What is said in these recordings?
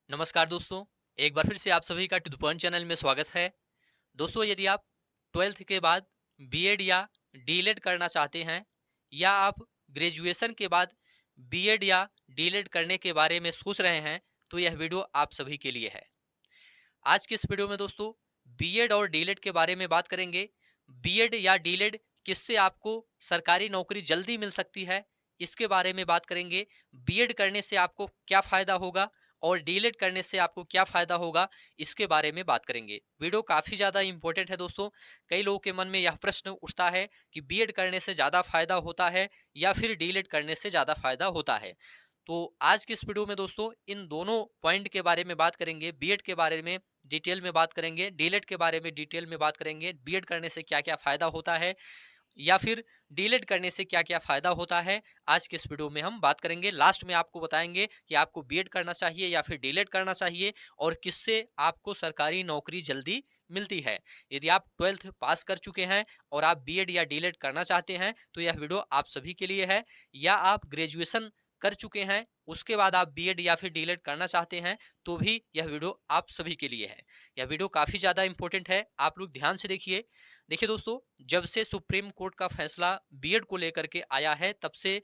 नमस्कार दोस्तों। एक बार फिर से आप सभी का टू द पॉइंट चैनल में स्वागत है। दोस्तों, यदि आप 12th के बाद बीएड या डीएलएड करना चाहते हैं या आप ग्रेजुएशन के बाद बीएड या डीएलएड करने के बारे में सोच रहे हैं, तो यह वीडियो आप सभी के लिए है। आज के इस वीडियो में दोस्तों बीएड और डीएलएड के बारे में बात करेंगे। बीएड या डीएलएड किससे आपको सरकारी नौकरी जल्दी मिल सकती है, इसके बारे में बात करेंगे। बीएड करने से आपको क्या फायदा होगा और डीएलएड करने से आपको क्या फायदा होगा, इसके बारे में बात करेंगे। वीडियो काफी ज्यादा इंपॉर्टेंट है दोस्तों। कई लोगों के मन में यह प्रश्न उठता है कि बीएड करने से ज्यादा फायदा होता है या फिर डीएलएड करने से ज्यादा फायदा होता है। तो आज के इस वीडियो में दोस्तों इन दोनों पॉइंट के बारे में बात करेंगे। बीएड के बारे में डिटेल में बात करेंगे, डीएलएड के बारे में डिटेल में बात करेंगे। बीएड करने से क्या क्या फायदा होता है या फिर डीएलएड करने से क्या क्या फायदा होता है, आज के इस वीडियो में हम बात करेंगे। लास्ट में आपको बताएंगे कि आपको बीएड करना चाहिए या फिर डीएलएड करना चाहिए और किससे आपको सरकारी नौकरी जल्दी मिलती है। यदि आप 12th पास कर चुके हैं और आप बीएड या डीएलएड करना चाहते हैं तो यह वीडियो आप सभी के लिए है, या आप ग्रेजुएशन कर चुके हैं उसके बाद आप बीएड या फिर डीएलएड करना चाहते हैं तो भी यह वीडियो आप सभी के लिए है। यह वीडियो काफी ज्यादा इंपॉर्टेंट है, आप लोग ध्यान से देखिए। देखिए दोस्तों, जब से सुप्रीम कोर्ट का फैसला बीएड को लेकर के आया है तब से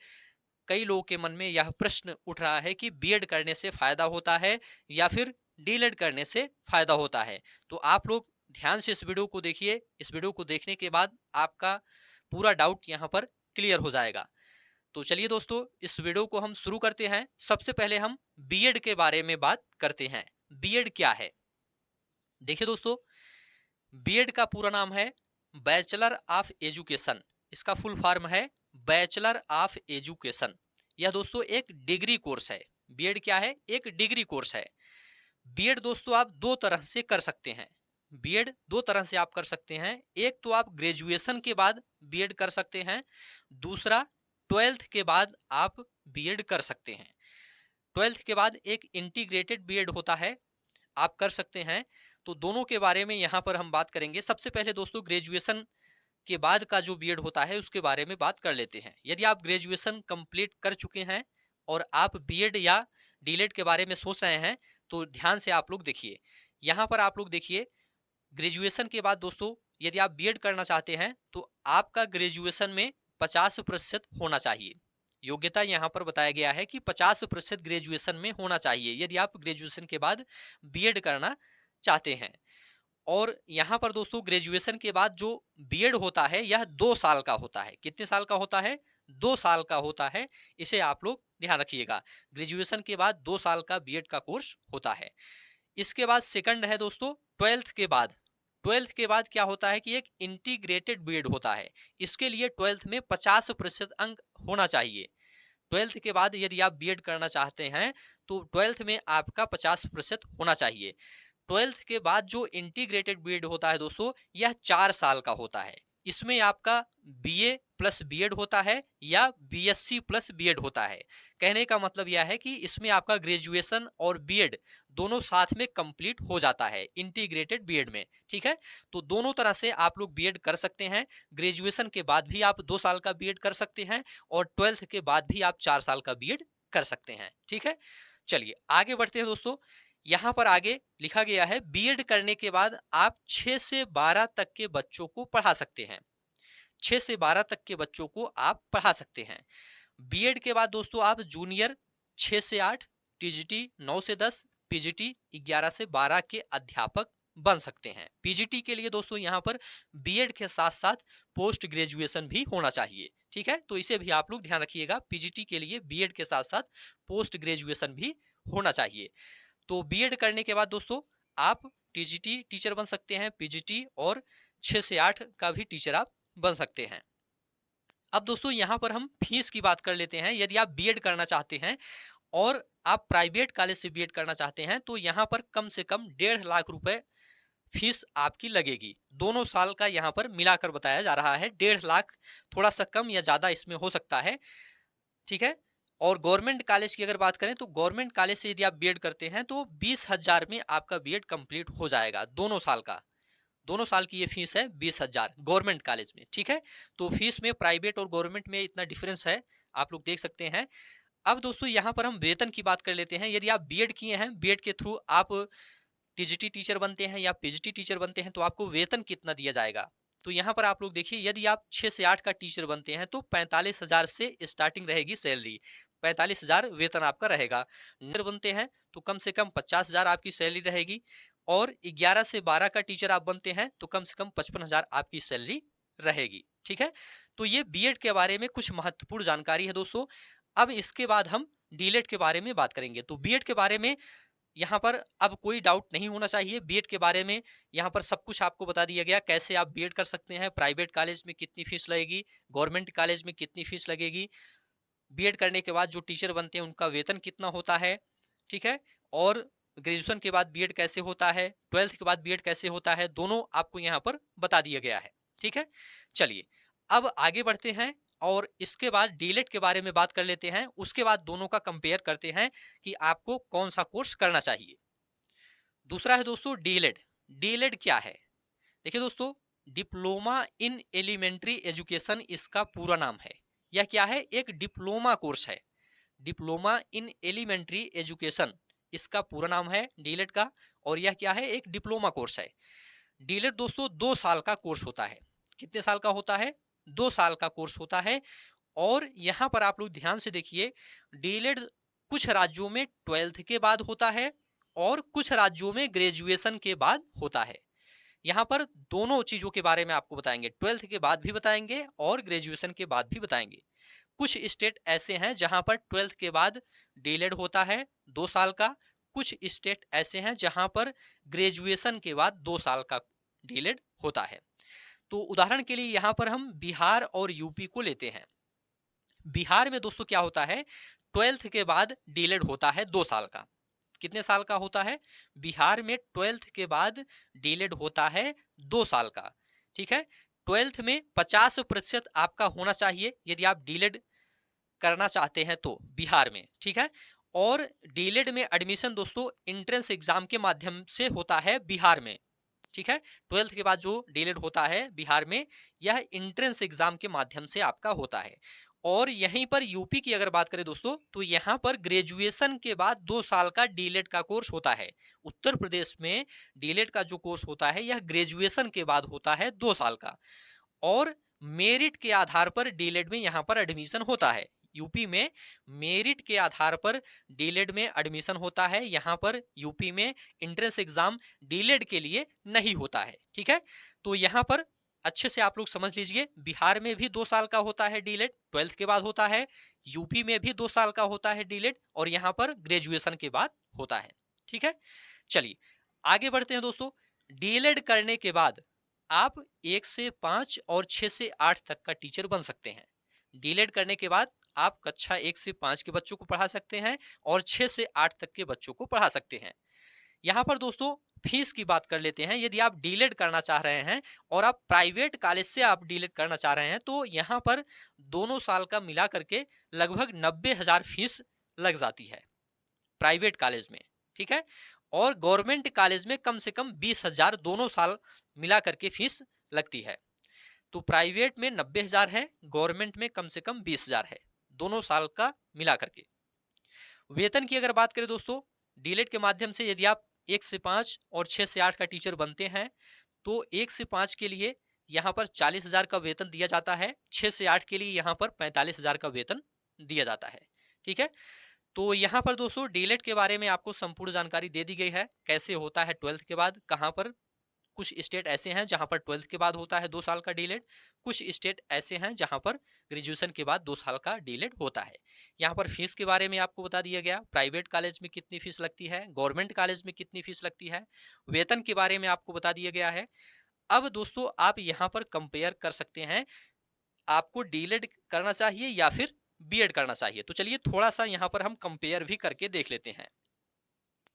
कई लोगों के मन में यह प्रश्न उठ रहा है कि बीएड करने से फायदा होता है या फिर डीएलएड करने से फायदा होता है। तो आप लोग ध्यान से इस वीडियो को देखिए। इस वीडियो को देखने के बाद आपका पूरा डाउट यहाँ पर क्लियर हो जाएगा। तो चलिए दोस्तों, इस वीडियो को हम शुरू करते हैं। सबसे पहले हम बीएड के बारे में बात करते हैं। बीएड क्या है? देखिए दोस्तों, बीएड का पूरा नाम है बैचलर ऑफ एजुकेशन। इसका फुल फॉर्म है बैचलर ऑफ एजुकेशन। यह दोस्तों एक डिग्री कोर्स है। बीएड क्या है? एक डिग्री कोर्स है। बीएड दोस्तों आप दो तरह से कर सकते हैं। बीएड दो तरह से आप कर सकते हैं। एक तो आप ग्रेजुएशन के बाद बीएड कर सकते हैं, दूसरा 12th के बाद आप बीएड कर सकते हैं। 12th के बाद एक इंटीग्रेटेड बीएड होता है, आप कर सकते हैं। तो दोनों के बारे में यहाँ पर हम बात करेंगे। सबसे पहले दोस्तों ग्रेजुएशन के बाद का जो बीएड होता है उसके बारे में बात कर लेते हैं। यदि आप ग्रेजुएशन कंप्लीट कर चुके हैं और आप बीएड या डीएलएड के बारे में सोच रहे हैं तो ध्यान से आप लोग देखिए। यहाँ पर आप लोग देखिए, ग्रेजुएशन के बाद दोस्तों यदि आप बीएड करना चाहते हैं तो आपका ग्रेजुएशन में 50% होना चाहिए। योग्यता यहाँ पर बताया गया है कि 50% ग्रेजुएशन में होना चाहिए यदि आप ग्रेजुएशन के बाद बीएड करना चाहते हैं। और यहाँ पर दोस्तों ग्रेजुएशन के बाद जो बीएड होता है यह 2 साल का होता है। कितने साल का होता है? 2 साल का होता है। इसे आप लोग ध्यान रखिएगा। ग्रेजुएशन के बाद 2 साल का बीएड का कोर्स होता है। इसके बाद सेकंड है दोस्तों 12th के बाद। 12th के बाद क्या होता है कि एक इंटीग्रेटेड बीएड होता है। इसके लिए 12th में 50% अंक होना चाहिए। 12th के बाद यदि आप बीएड करना चाहते हैं तो 12th में आपका 50% होना चाहिए। 12th के बाद जो इंटीग्रेटेड बीएड होता है दोस्तों यह 4 साल का होता है। इसमें आपका बीए प्लस बीएड होता है या बीएससी प्लस बीएड होता है। कहने का मतलब यह है कि इसमें आपका ग्रेजुएशन और बीएड दोनों साथ में कंप्लीट हो जाता है इंटीग्रेटेड बीएड में। ठीक है, तो दोनों तरह से आप लोग बीएड कर सकते हैं। ग्रेजुएशन के बाद भी आप 2 साल का बीएड कर सकते हैं और 12th के बाद भी आप 4 साल का बीएड कर सकते हैं। ठीक है, चलिए आगे बढ़ते हैं दोस्तों। यहाँ पर आगे लिखा गया है बीएड करने के बाद आप 6 से 12 तक के बच्चों को पढ़ा सकते हैं। 6 से 12 तक के बच्चों को आप पढ़ा सकते हैं। बीएड के बाद दोस्तों आप जूनियर 6 से 8, टीजीटी 9 से 10, पीजीटी 11 से 12 के अध्यापक बन सकते हैं। पीजीटी के लिए दोस्तों यहाँ पर बीएड के साथ साथ पोस्ट ग्रेजुएशन भी होना चाहिए। ठीक है, तो इसे भी आप लोग ध्यान रखिएगा। पीजीटी के लिए बीएड के साथ साथ पोस्ट ग्रेजुएशन भी होना चाहिए। तो बीएड करने के बाद दोस्तों आप टीजीटी टीचर बन सकते हैं, पीजीटी और 6 से 8 का भी टीचर आप बन सकते हैं। अब दोस्तों यहाँ पर हम फीस की बात कर लेते हैं। यदि आप बीएड करना चाहते हैं और आप प्राइवेट कॉलेज से बीएड करना चाहते हैं तो यहाँ पर कम से कम 1.5 लाख रुपए फीस आपकी लगेगी। दोनों साल का यहाँ पर मिलाकर बताया जा रहा है। 1.5 लाख, थोड़ा सा कम या ज्यादा इसमें हो सकता है। ठीक है, और गवर्नमेंट कॉलेज की अगर बात करें तो गवर्नमेंट कॉलेज से यदि आप बीएड करते हैं तो 20,000 में आपका बीएड कंप्लीट हो जाएगा। दोनों साल का, दोनों साल की ये फीस है 20,000 गवर्नमेंट कॉलेज में। ठीक है, तो फीस में प्राइवेट और गवर्नमेंट में इतना डिफरेंस है, आप लोग देख सकते हैं। अब दोस्तों यहाँ पर हम वेतन की बात कर लेते हैं। यदि आप बीएड किए हैं, बीएड के थ्रू आप टीजीटी टीचर बनते हैं या पीजीटी टीचर बनते हैं, तो आपको वेतन कितना दिया जाएगा। तो यहाँ पर आप लोग देखिए, यदि आप 6 से 8 का टीचर बनते हैं तो 45,000 से स्टार्टिंग रहेगी सैलरी। 45,000 वेतन आपका रहेगा। टीचर बनते हैं तो कम से कम 50,000 आपकी सैलरी रहेगी। और 11 से 12 का टीचर आप बनते हैं तो कम से कम 55,000 आपकी सैलरी रहेगी। ठीक है, तो ये बीएड के बारे में कुछ महत्वपूर्ण जानकारी है दोस्तों। अब इसके बाद हम डीएलएड के बारे में बात करेंगे। तो बीएड के बारे में यहाँ पर अब कोई डाउट नहीं होना चाहिए। बीएड के बारे में यहाँ पर सब कुछ आपको बता दिया गया, कैसे आप बीएड कर सकते हैं, प्राइवेट कॉलेज में कितनी फीस लगेगी, गवर्नमेंट कॉलेज में कितनी फीस लगेगी, बीएड करने के बाद जो टीचर बनते हैं उनका वेतन कितना होता है। ठीक है, और ग्रेजुएशन के बाद बीएड कैसे होता है, 12th के बाद बीएड कैसे होता है, दोनों आपको यहाँ पर बता दिया गया है। ठीक है, चलिए अब आगे बढ़ते हैं और इसके बाद डीएलएड के बारे में बात कर लेते हैं। उसके बाद दोनों का कंपेयर करते हैं कि आपको कौन सा कोर्स करना चाहिए। दूसरा है दोस्तों डीएलएड। डीएलएड क्या है? देखिए दोस्तों, डिप्लोमा इन एलिमेंट्री एजुकेशन इसका पूरा नाम है। यह क्या है? एक डिप्लोमा कोर्स है। डिप्लोमा इन एलिमेंट्री एजुकेशन इसका पूरा नाम है डीएलएड का। और यह क्या है? एक डिप्लोमा कोर्स है। डीएलएड दोस्तों 2 साल का कोर्स होता है। कितने साल का होता है? 2 साल का कोर्स होता है। और यहाँ पर आप लोग ध्यान से देखिए, डीएलएड कुछ राज्यों में 12th के बाद होता है और कुछ राज्यों में ग्रेजुएशन के बाद होता है। यहाँ पर दोनों चीजों के बारे में आपको बताएंगे, 12th के बाद भी बताएंगे और ग्रेजुएशन के बाद भी बताएंगे। कुछ स्टेट ऐसे हैं जहां पर 12th के बाद डीएलएड होता है 2 साल का, कुछ स्टेट ऐसे हैं जहां पर ग्रेजुएशन के बाद 2 साल का डीएलएड होता है। तो उदाहरण के लिए यहाँ पर हम बिहार और यूपी को लेते हैं। बिहार में दोस्तों क्या होता है? 12th के बाद डीएलएड होता है 2 साल का। कितने साल का होता है? बिहार में 12th के बाद डीएलएड होता है 2 साल का। ठीक है, 12th में 50% आपका होना चाहिए यदि आप डीएलएड करना चाहते हैं तो बिहार में। ठीक है, और डीएलएड में एडमिशन दोस्तों एंट्रेंस एग्जाम के माध्यम से होता है बिहार में। ठीक है, 12th के बाद जो डीएलएड होता है बिहार में, यह एंट्रेंस एग्जाम के माध्यम से आपका होता है। और यहीं पर यूपी की अगर बात करें दोस्तों, तो यहाँ पर ग्रेजुएशन के बाद 2 साल का डीएलएड का कोर्स होता है। उत्तर प्रदेश में डीएलएड का जो कोर्स होता है यह ग्रेजुएशन के बाद होता है 2 साल का। और मेरिट के आधार पर डीएलएड में यहाँ पर एडमिशन होता है। यूपी में मेरिट के आधार पर डीएलएड में एडमिशन होता है। यहाँ पर यूपी में एंट्रेंस एग्जाम डीएलएड के लिए नहीं होता है। ठीक है, तो यहाँ पर अच्छे से आप लोग समझ लीजिए, बिहार में भी 2 साल का होता है डीएलएड, 12th के बाद होता है। यूपी में भी 2 साल का होता है डीएलएड और यहाँ पर ग्रेजुएशन के बाद होता है। ठीक है, चलिए आगे बढ़ते हैं दोस्तों। डीएलएड करने के बाद आप 1 से 5 और 6 से 8 तक का टीचर बन सकते हैं। डीएलएड करने के बाद आप कक्षा 1 से 5 के बच्चों को पढ़ा सकते हैं और 6 से 8 तक के बच्चों को पढ़ा सकते हैं। यहाँ पर दोस्तों फीस की बात कर लेते हैं। यदि आप डीएलएड करना चाह रहे हैं और आप प्राइवेट कॉलेज से आप डीएलएड करना चाह रहे हैं, तो यहाँ पर दोनों साल का मिला करके लगभग 90,000 फीस लग जाती है प्राइवेट कॉलेज में। ठीक है, और गवर्नमेंट कॉलेज में कम से कम 20,000 दोनों साल मिला करके फीस लगती है। तो प्राइवेट में 90,000 है, गवर्नमेंट में कम से कम 20,000 है, दोनों साल का मिला करके। वेतन की अगर बात करें दोस्तों, डीएलएड के माध्यम से यदि आप 1 से 5 और 6 से 8 का टीचर बनते हैं, तो 1 से 5 के लिए यहाँ पर 40,000 का वेतन दिया जाता है, 6 से 8 के लिए यहाँ पर 45,000 का वेतन दिया जाता है। ठीक है, तो यहाँ पर दोस्तों डीएलएड के बारे में आपको संपूर्ण जानकारी दे दी गई है, कैसे होता है 12th के बाद, कहाँ पर। कुछ स्टेट ऐसे हैं जहां पर 12th के बाद होता है 2 साल का डीएलएड, कुछ स्टेट ऐसे हैं जहां पर ग्रेजुएशन के बाद 2 साल का डीएलएड होता है। यहाँ पर फीस के बारे में आपको बता दिया गया, प्राइवेट कॉलेज में कितनी फीस लगती है, गवर्नमेंट कॉलेज में कितनी फीस लगती है। वेतन के बारे में आपको बता दिया गया है। अब दोस्तों आप यहाँ पर कंपेयर कर सकते हैं, आपको डीएलएड करना चाहिए या फिर बीएड करना चाहिए। तो चलिए थोड़ा सा यहाँ पर हम कंपेयर भी करके देख लेते हैं।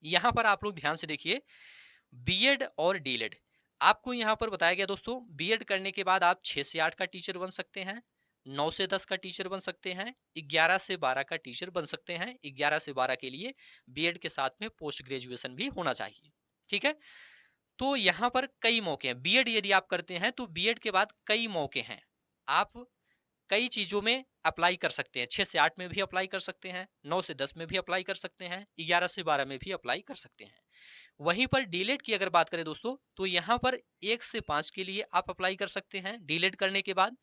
यहाँ पर आप लोग ध्यान से देखिए, बीएड और डीएलएड आपको यहाँ पर बताया गया दोस्तों। बीएड करने के बाद आप 6 से 8 का टीचर बन सकते हैं, 9 से 10 का टीचर बन सकते हैं, 11 से 12 का टीचर बन सकते हैं। 11 से 12 के लिए बीएड के साथ में पोस्ट ग्रेजुएशन भी होना चाहिए। ठीक है, तो यहाँ पर कई मौके हैं। बीएड यदि आप करते हैं तो बीएड के बाद कई मौके हैं। आप कई चीज़ों में अप्लाई कर सकते हैं। 6 से 8 में भी अप्लाई कर सकते हैं, 9 से 10 में भी अप्लाई कर सकते हैं, 11 से 12 में भी अप्लाई कर सकते हैं। वहीं पर डीलेट की अगर बात करें दोस्तों, तो यहाँ पर 1 से 5 के लिए आप अप्लाई कर सकते हैं डीलेट करने के बाद,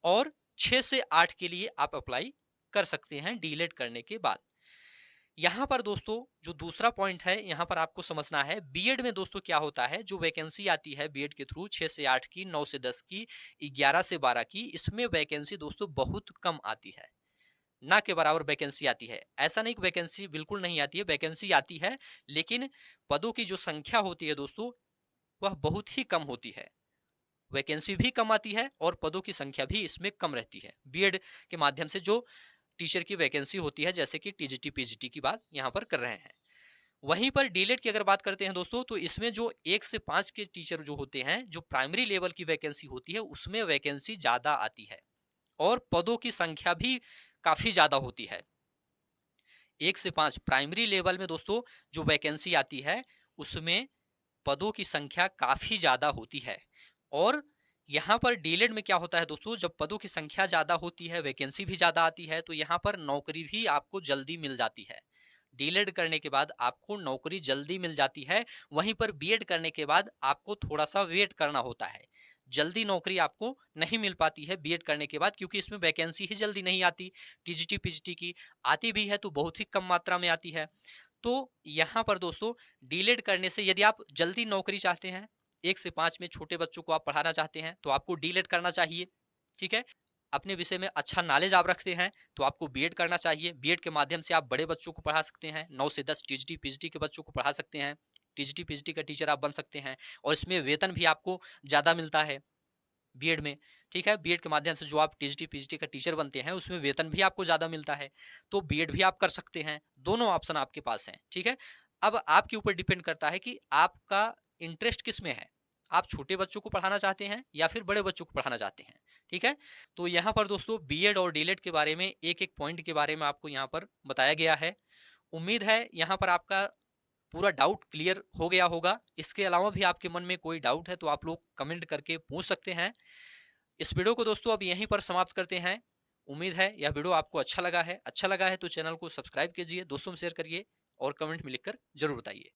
और 6 से 8 के लिए आप अप्लाई कर सकते हैं डीलेट करने के बाद। यहाँ पर दोस्तों जो दूसरा पॉइंट है, यहाँ पर आपको समझना है बीएड में दोस्तों क्या होता है। जो वैकेंसी आती है बीएड के थ्रू 6 से 8 की, 9 से 10 की, 11 से 12 की, इसमें वैकेंसी दोस्तों बहुत कम आती है, ना के बराबर वैकेंसी आती है। ऐसा नहीं कि वैकेंसी बिल्कुल नहीं आती है, वैकेंसी आती है, लेकिन पदों की जो संख्या होती है दोस्तों वह बहुत ही कम होती है। वैकेंसी भी कम आती है और पदों की संख्या भी इसमें कम रहती है बीएड के माध्यम से जो टीचर की वैकेंसी होती है, जैसे कि टीजीटी पीजीटी की बात यहाँ पर कर रहे हैं। वहीं पर डीलेट की अगर बात करते हैं दोस्तों, तो इसमें जो 1 से 5 के टीचर जो होते हैं, जो प्राइमरी लेवल की वैकेंसी होती है, उसमें वैकेंसी ज्यादा आती है और पदों की संख्या भी काफी ज्यादा होती है। 1 से 5 प्राइमरी लेवल में दोस्तों जो वैकेंसी आती है, उसमें पदों की संख्या काफी ज्यादा होती है। और यहाँ पर डीलेड में क्या होता है दोस्तों, जब पदों की संख्या ज्यादा होती है, वैकेंसी भी ज्यादा आती है, तो यहाँ पर नौकरी भी आपको जल्दी मिल जाती है। डीलेड करने के बाद आपको नौकरी जल्दी मिल जाती है। वहीं पर बीएड करने के बाद आपको थोड़ा सा वेट करना होता है, जल्दी नौकरी आपको नहीं मिल पाती है बीएड करने के बाद, क्योंकि इसमें वैकेंसी ही जल्दी नहीं आती। टीजीटी पीजीटी की आती भी है तो बहुत ही कम मात्रा में आती है। तो यहाँ पर दोस्तों डीलेड करने से यदि आप जल्दी नौकरी चाहते हैं, 1 से 5 में छोटे बच्चों को आप पढ़ाना चाहते हैं, तो आपको डीलेड करना चाहिए। ठीक है, अपने विषय में अच्छा नॉलेज आप रखते हैं तो आपको बीएड करना चाहिए। बीएड के माध्यम से आप बड़े बच्चों को पढ़ा सकते हैं, 9 से 10 टीजीटी पीजीटी के बच्चों को पढ़ा सकते हैं, टीजीटी पीजीटी का टीचर आप बन सकते हैं, और इसमें वेतन भी आपको ज़्यादा मिलता है बीएड में। ठीक है, बीएड के माध्यम से जो आप टीजीटी पीजीटी का टीचर बनते हैं, उसमें वेतन भी आपको ज़्यादा मिलता है, तो बीएड भी आप कर सकते हैं। दोनों ऑप्शन आपके पास हैं। ठीक है, अब आपके ऊपर डिपेंड करता है कि आपका इंटरेस्ट किस में है, आप छोटे बच्चों को पढ़ाना चाहते हैं या फिर बड़े बच्चों को पढ़ाना चाहते हैं। ठीक है, तो यहाँ पर दोस्तों बीएड और डीलेड के बारे में एक एक पॉइंट के बारे में आपको यहाँ पर बताया गया है। उम्मीद है यहाँ पर आपका पूरा डाउट क्लियर हो गया होगा। इसके अलावा भी आपके मन में कोई डाउट है तो आप लोग कमेंट करके पूछ सकते हैं। इस वीडियो को दोस्तों अब यहीं पर समाप्त करते हैं। उम्मीद है यह वीडियो आपको अच्छा लगा है तो चैनल को सब्सक्राइब कीजिए, दोस्तों में शेयर करिए और कमेंट में लिखकर जरूर बताइए।